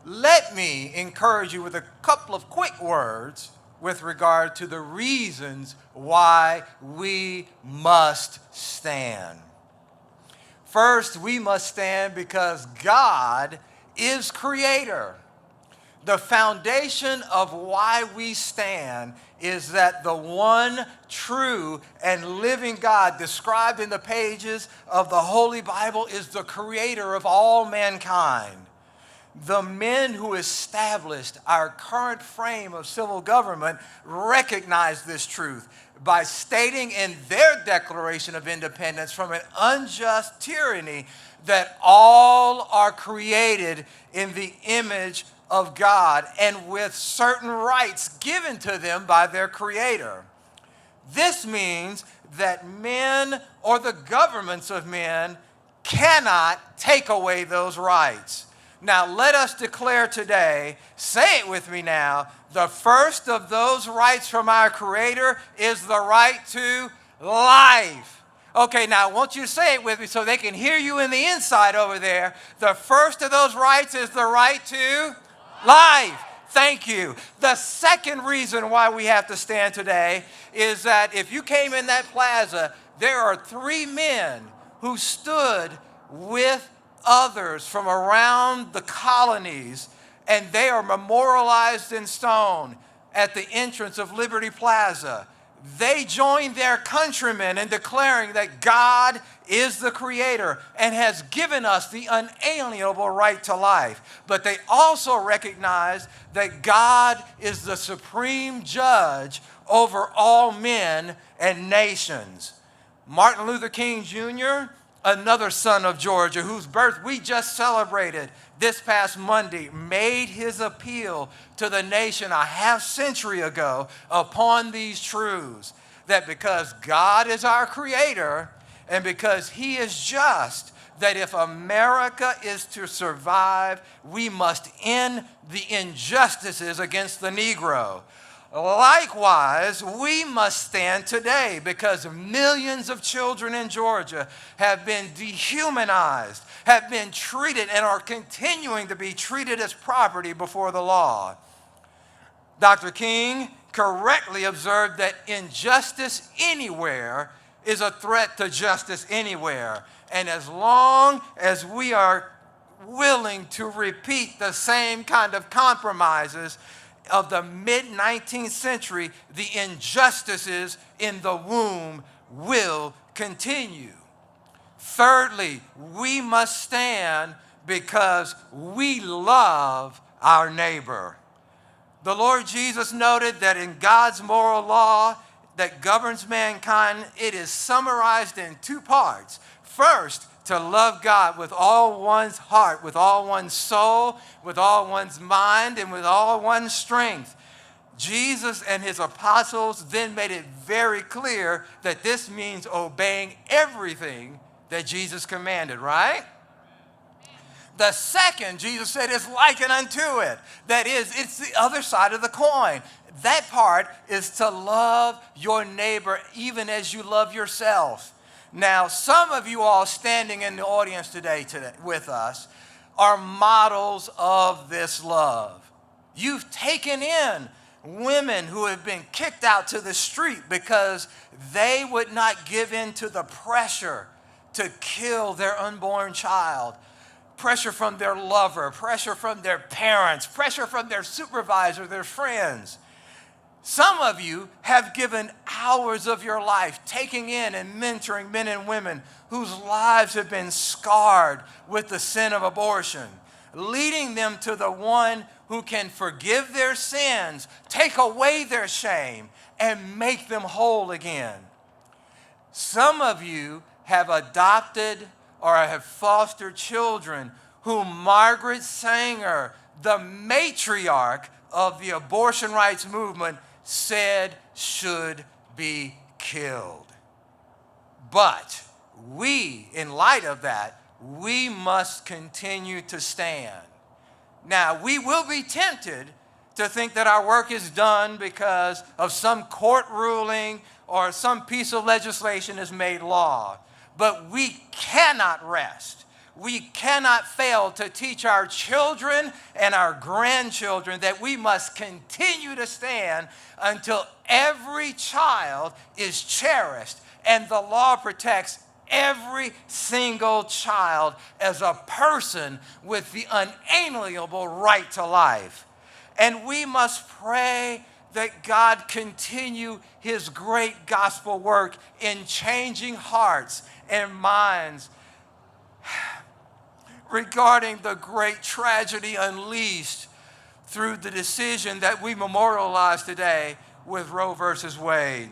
Let me encourage you with a couple of quick words with regard to the reasons why we must stand. First, we must stand because God is creator. The foundation of why we stand is that the one true and living God described in the pages of the Holy Bible is the creator of all mankind. The men who established our current frame of civil government recognize this truth by stating in their Declaration of Independence from an unjust tyranny that all are created in the image of God and with certain rights given to them by their Creator. This means that men or the governments of men cannot take away those rights. Now, let us declare today, say it with me now, the first of those rights from our Creator is the right to life. Okay, now I want you to say it with me so they can hear you in the inside over there. The first of those rights is the right to life. Thank you. The second reason why we have to stand today is that if you came in that plaza, there are three men who stood with others from around the colonies, and they are memorialized in stone at the entrance of Liberty Plaza. They joined their countrymen in declaring that God is the creator and has given us the unalienable right to life. But they also recognize that God is the supreme judge over all men and nations. Martin Luther King Jr., another son of Georgia, whose birth we just celebrated this past Monday, made his appeal to the nation a half century ago upon these truths, that because God is our creator and because he is just, that if America is to survive, we must end the injustices against the Negro. Likewise, we must stand today because millions of children in Georgia have been dehumanized, have been treated, and are continuing to be treated as property before the law. Dr. King correctly observed that injustice anywhere is a threat to justice anywhere. And as long as we are willing to repeat the same kind of compromises of the mid-19th century, the injustices in the womb will continue. Thirdly, we must stand because we love our neighbor. The Lord Jesus noted that in God's moral law that governs mankind, it is summarized in two parts. First, to love God with all one's heart, with all one's soul, with all one's mind, and with all one's strength. Jesus and his apostles then made it very clear that this means obeying everything that Jesus commanded, right? The second, Jesus said, is likened unto it. That is, it's the other side of the coin. That part is to love your neighbor even as you love yourself. Now, some of you all standing in the audience today with us are models of this love. You've taken in women who have been kicked out to the street because they would not give in to the pressure to kill their unborn child. Pressure from their lover, pressure from their parents, pressure from their supervisor, their friends. Some of you have given hours of your life taking in and mentoring men and women whose lives have been scarred with the sin of abortion, leading them to the one who can forgive their sins, take away their shame, and make them whole again. Some of you have adopted or have fostered children whom Margaret Sanger, the matriarch of the abortion rights movement, said should be killed. But we, in light of that, we must continue to stand. Now, we will be tempted to think that our work is done because of some court ruling or some piece of legislation is made law. But we cannot rest. we cannot fail to teach our children and our grandchildren that we must continue to stand until every child is cherished and the law protects every single child as a person with the unalienable right to life. And we must pray that God continue his great gospel work in changing hearts and minds regarding the great tragedy unleashed through the decision that we memorialize today with Roe versus Wade.